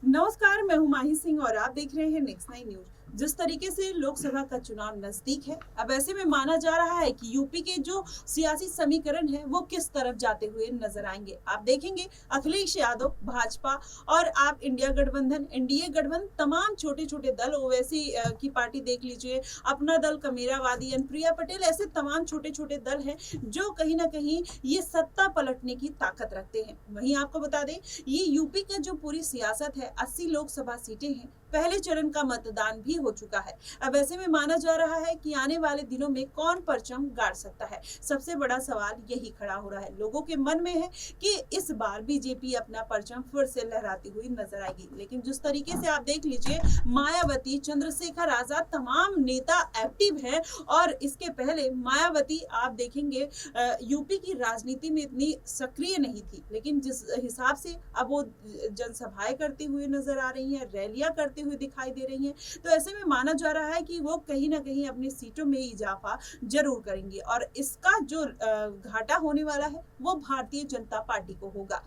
नमस्कार, मैं हूं माही सिंह और आप देख रहे हैं नेक्स्ट 9 न्यूज। जिस तरीके से लोकसभा का चुनाव नजदीक है, अब ऐसे में माना जा रहा है कि यूपी के जो सियासी समीकरण है वो किस तरफ जाते हुए नजर आएंगे। आप देखेंगे अखिलेश यादव, भाजपा और आप इंडिया गठबंधन, एनडीए गठबंधन, तमाम छोटे छोटे दल, ओवैसी की पार्टी देख लीजिए, अपना दल, कमेरावादी, प्रिया पटेल, ऐसे तमाम छोटे छोटे दल हैं जो कहीं ना कहीं ये सत्ता पलटने की ताकत रखते हैं। वहीं आपको बता दें, ये यूपी का जो पूरी सियासत है, 80 लोकसभा सीटें हैं, पहले चरण का मतदान भी हो चुका है। अब ऐसे में माना जा रहा है कि आने वाले दिनों में कौन परचम गाड़ सकता है। सबसे बड़ा सवाल यही खड़ा हो रहा है, लोगों के मन में है कि इस बार बीजेपी अपना परचम फिर से लहराती हुई नजर आएगी। लेकिन जिस तरीके से आप देख लीजिए, मायावती, चंद्रशेखर आजाद, तमाम नेता एक्टिव हैं और इसके पहले मायावती आप देखेंगे यूपी की राजनीति में इतनी सक्रिय नहीं थी, लेकिन जिस हिसाब से अब वो जनसभाएं करती हुई नजर आ रही हैं, रैलियां करती हुए दिखाई दे रही हैं, तो ऐसे में माना जा रहा है कि वो कहीं ना कहीं अपनी सीटों में इजाफा जरूर करेंगी और इसका जो घाटा होने वाला है वो भारतीय जनता पार्टी को होगा।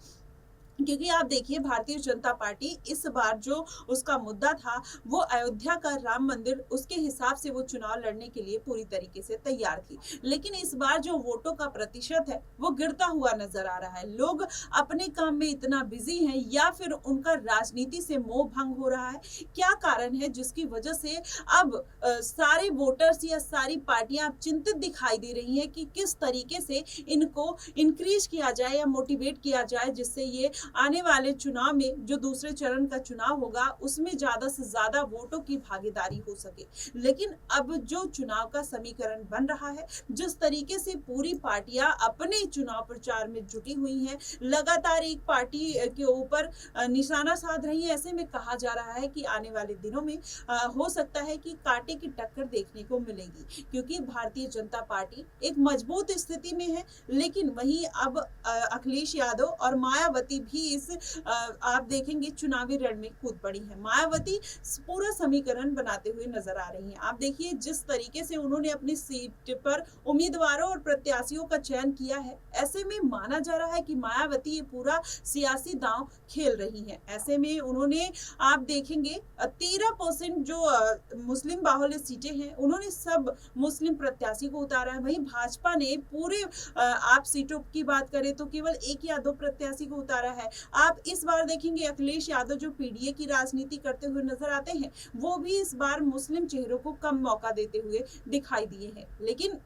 क्योंकि आप देखिए, भारतीय जनता पार्टी इस बार जो उसका मुद्दा था वो अयोध्या का राम मंदिर, उसके हिसाब से वो चुनाव लड़ने के लिए पूरी तरीके से तैयार थी। लेकिन इस बार जो वोटों का प्रतिशत है वो गिरता हुआ नजर आ रहा है। लोग अपने काम में इतना बिजी हैं या फिर उनका राजनीति से मोह भंग हो रहा है, क्या कारण है जिसकी वजह से अब सारे वोटर्स या सारी पार्टियां चिंतित दिखाई दे रही हैं कि किस तरीके से इनको इंक्रीज किया जाए या मोटिवेट किया जाए, जिससे ये आने वाले चुनाव में जो दूसरे चरण का चुनाव होगा उसमें ज्यादा से ज्यादा वोटों की भागीदारी हो सके। लेकिन अब जो चुनाव का समीकरण बन रहा है, जिस तरीके से पूरी पार्टियां अपने चुनाव प्रचार में जुटी हुई हैं, लगातार एक पार्टी के ऊपर निशाना साध रही है, ऐसे में कहा जा रहा है कि आने वाले दिनों में हो सकता है कि कांटे की टक्कर देखने को मिलेगी, क्योंकि भारतीय जनता पार्टी एक मजबूत स्थिति में है। लेकिन वहीं अब अखिलेश यादव और मायावती भी इस आप देखेंगे चुनावी रण में कूद पड़ी है। मायावती पूरा समीकरण बनाते हुए नजर आ रही हैं। आप देखिए जिस तरीके से उन्होंने अपनी सीट पर उम्मीदवारों और प्रत्याशियों का चयन किया है, ऐसे में माना जा रहा है कि मायावती ये पूरा सियासी दांव खेल रही हैं। ऐसे में उन्होंने आप देखेंगे 13% जो मुस्लिम बाहुल्य सीटें हैं उन्होंने सब मुस्लिम प्रत्याशी को उतारा है। वहीं भाजपा ने पूरे आप सीटों की बात करें तो केवल 1 या 2 प्रत्याशी को उतारा है। आप इस बार देखेंगे अखिलेश यादव जो पीडीए की राजनीति करते हुए नजर आते हैं, वो भी इस बार मुस्लिम चेहरों को कम मौका देते हुए दिखाई दिए हैं। लेकिन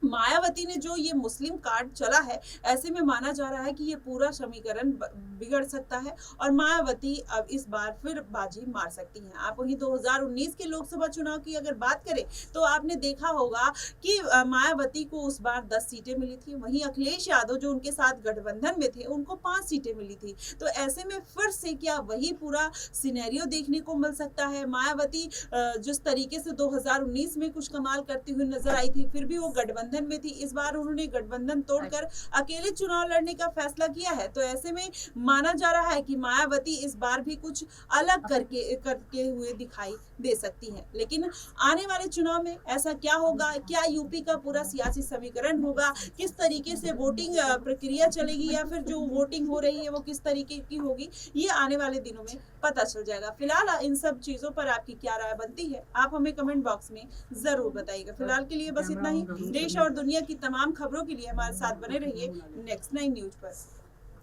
मायावती ने जो ये मुस्लिम कार्ड चला है, ऐसे में माना जा रहा है कि ये पूरा समीकरण बिगड़ सकता है और मायावती अब इस बार फिर बाजी मार सकती हैं। आप वहीं 2019 के लोकसभा चुनाव की अगर बात करें तो आपने देखा होगा कि मायावती को उस बार 10 सीटें मिली थी। वहीं अखिलेश यादव जो उनके साथ गठबंधन में थे उनको 5 सीटें मिली थी। तो ऐसे में फिर से क्या वही पूरा सिनेरियो देखने को मिल सकता है। मायावती जिस तरीके से 2019 में कुछ कमाल करती हुई नजर आई थी, फिर भी वो गठबंधन में थी, इस बार उन्होंने गठबंधन तोड़कर अकेले चुनाव लड़ने का फैसला किया है। तो ऐसे में माना जा रहा है कि मायावती इस बार भी कुछ अलग करके हुए दिखाई दे सकती हैं। लेकिन आने वाले चुनाव में ऐसा क्या होगा, क्या यूपी का पूरा सियासी समीकरण होगा, किस तरीके से वोटिंग प्रक्रिया चलेगी या फिर जो वोटिंग हो रही है वो किस तरीके की होगी, ये आने वाले दिनों में पता चल जाएगा। फिलहाल इन सब चीजों पर आपकी क्या राय बनती है, आप हमें कमेंट बॉक्स में जरूर बताइएगा। फिलहाल के लिए बस इतना ही। देश और दुनिया की तमाम खबरों के लिए हमारे साथ बने रहिए नेक्स्ट 9 न्यूज पर।